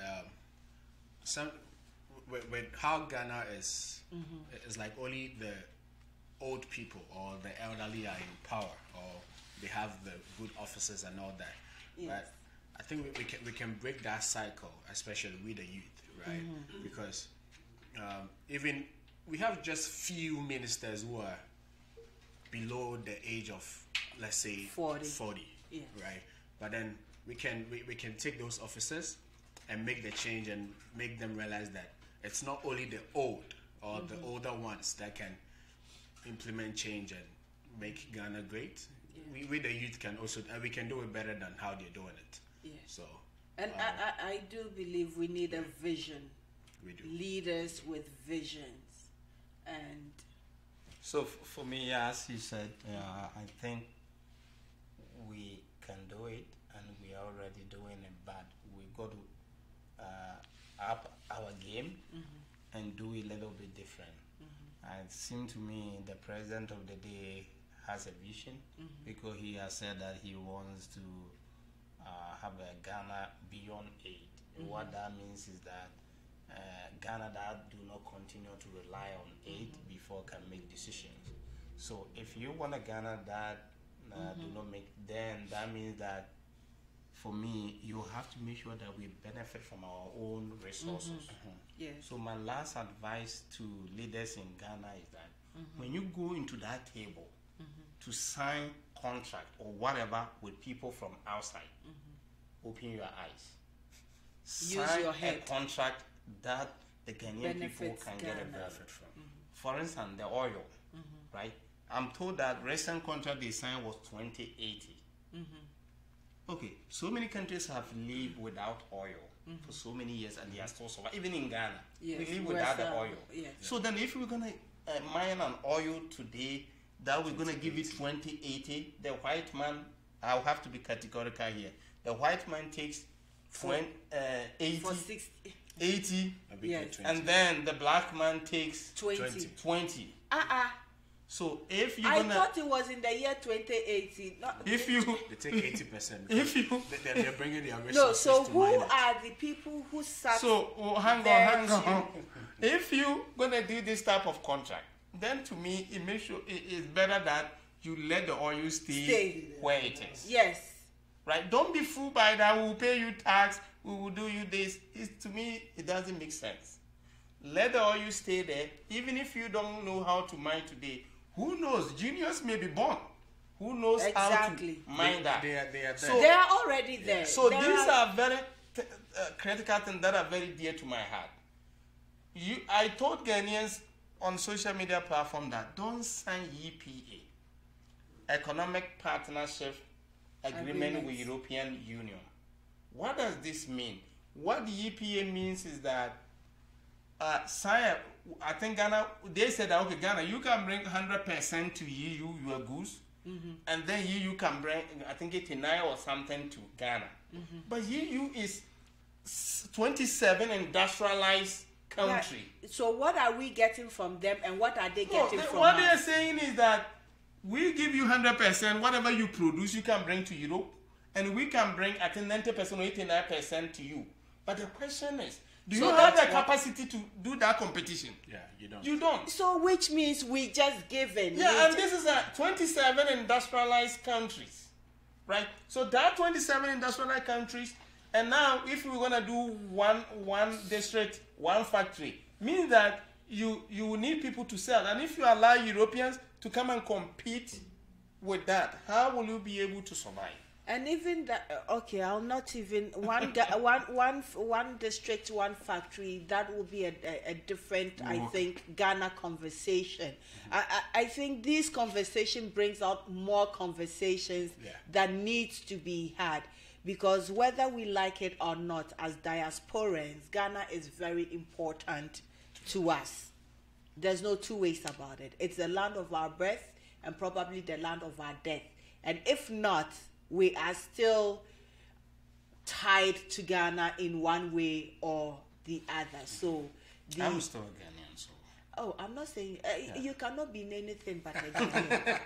with how Ghana is, it's like only the old people or the elderly are in power, or they have the good officers and all that. Yes. But I think we can break that cycle, especially with the youth, right? Because even we have just few ministers who are below the age of, let's say, 40, yes. right? But then we can take those officers and make the change and make them realize that it's not only the old or the older ones that can implement change and make Ghana great. Yeah. We the youth can also, we can do it better than how they're doing it. Yeah. So, and I do believe we need a vision. We do. Leaders with visions. And so for me, as you said, I think we can do it, and we are already doing it, but we got to up our game and do it a little bit different. It seems to me the president of the day has a vision, because he has said that he wants to have a Ghana beyond aid. What that means is that Ghana that do not continue to rely on aid before can make decisions. So if you want a Ghana that do not make, then that means that for me, you have to make sure that we benefit from our own resources. yes. So my last advice to leaders in Ghana is that when you go into that table to sign contract or whatever with people from outside, open your eyes. Use Sign your head. a contract that the Ghanaian people Benefits can Ghana. get a benefit from. for instance, the oil, right? I'm told that recent contract they signed was 2080. Okay, so many countries have lived without oil for so many years, and they are still surviving. Even in Ghana, Yes, we live without the oil. yes. So then, if we're gonna mine an oil today that we're gonna give it 2080, the white man, I'll have to be categorical here. The white man takes 80, For 60. 80, Yes. and then the black man takes 20. 20. So if you're I gonna, thought it was in the year 2018. Not, if you, They take 80%. if you, They're bringing their resources no, so to who mine it. are the people who sat so hang there on. If you gonna do this type of contract, then to me it makes sure it is better that you let the oil stay where it is. Yes. Right? Don't be fooled by that. We will pay you tax. We will do you this. To me, it doesn't make sense. Let the oil stay there. Even if you don't know how to mine today, who knows? Juniors may be born. Who knows Exactly. how to mine that? They are there. So- They are already there. So There these are very critical things that are very dear to my heart. I told Ghanaians on social media platform that don't sign EPA, Economic Partnership Agreement with European Union. What does this mean? What the EPA means is that I think Ghana, they said that, okay, Ghana, you can bring 100% to EU, your goods, and then EU can bring, I think 89 or something to Ghana. But EU is 27 industrialized country. Yeah. So what are we getting from them, and what are they getting from what us? they are saying is that we give you 100%, whatever you produce, you can bring to Europe, and we can bring, I think, 90% or 89% to you. But the question is, do you have the capacity to do that competition? Yeah, you don't. You don't. So which means we just give in. Yeah, and this is a 27 industrialized countries, right? So that 27 industrialized countries, and now if we're gonna do one district, one factory, means that you need people to sell. And if you allow Europeans to come and compete with that, how will you be able to survive? And even that, okay, I'll not even one district, one factory. That will be a different, I think, Ghana conversation. I think this conversation brings out more conversations that needs to be had, because whether we like it or not, as diasporans, Ghana is very important to us. There's no two ways about it. It's the land of our birth and probably the land of our death. And if not, we are still tied to Ghana in one way or the other. So I'm still a Ghanaian, so. Oh, I'm not saying you cannot be in anything but a Ghanaian.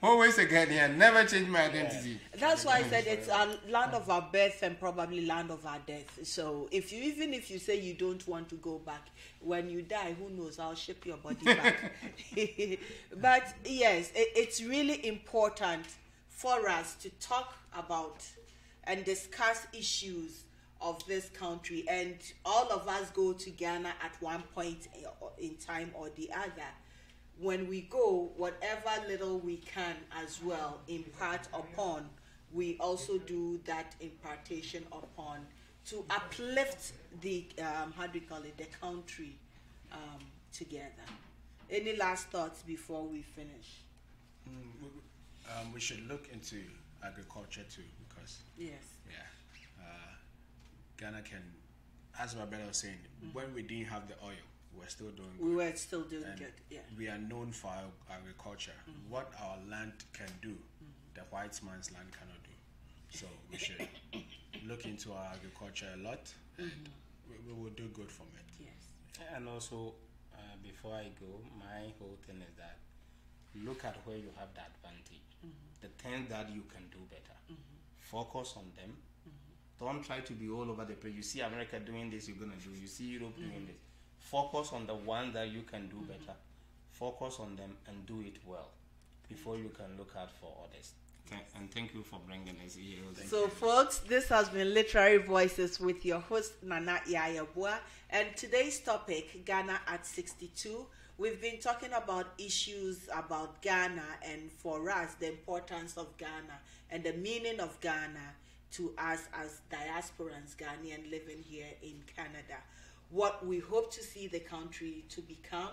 Always a Ghanaian, never change my identity. That's why I said it's our land of our birth and probably land of our death. So even if you say you don't want to go back, when you die, who knows? I'll ship your body back. But yes, it's really important for us to talk about and discuss issues of this country, and all of us go to Ghana at one point in time or the other. When we go, whatever little we can as well impart upon, we also do that impartation upon to uplift the the country together. Any last thoughts before we finish? We should look into agriculture too, because Ghana can, as my brother was saying, when we didn't have the oil, we're still doing good. We were still doing And good. Yeah. we are known for our agriculture. What our land can do, the white man's land cannot do. So we should look into our agriculture a lot, and we will do good from it. Yes. And also, before I go, my whole thing is that look at where you have the advantage, the things that you can do better. Focus on them. Don't try to be all over the place. You see America doing this, you're gonna do. You see Europe doing this. Focus on the one that you can do better. Focus on them and do it well before you can look out for others. And thank you for bringing us here. So, folks, this has been Literary Voices with your host, Nana Yeboaa. And today's topic, Ghana at 62. We've been talking about issues about Ghana, and for us, the importance of Ghana and the meaning of Ghana to us as diasporans, Ghanaian living here in Canada. what we hope to see the country to become,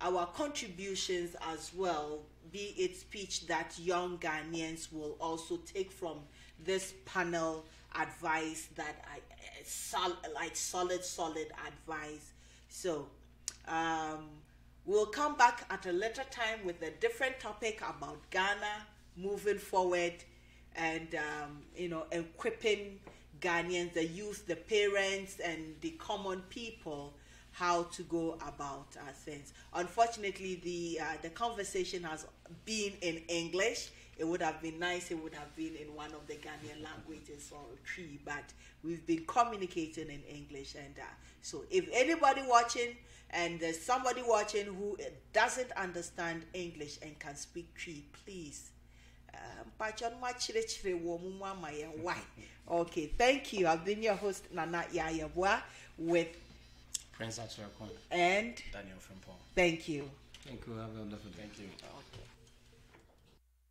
our contributions as well, be it speech that young Ghanaians will also take from this panel advice that solid advice. So we'll come back at a later time with a different topic about Ghana moving forward, and equipping Ghanaians, the youth, the parents, and the common people how to go about things. Unfortunately, the conversation has been in English. It would have been nice, it would have been in one of the Ghanaian languages or three, but we've been communicating in English. And so if anybody watching, and there's somebody watching who doesn't understand English and can speak Tree, please. Okay, thank you. I've been your host, Nana Yeboaa, with Prince Akyereko and Daniel Frempong. Thank you. Thank you. Have a wonderful day. Thank you. Okay.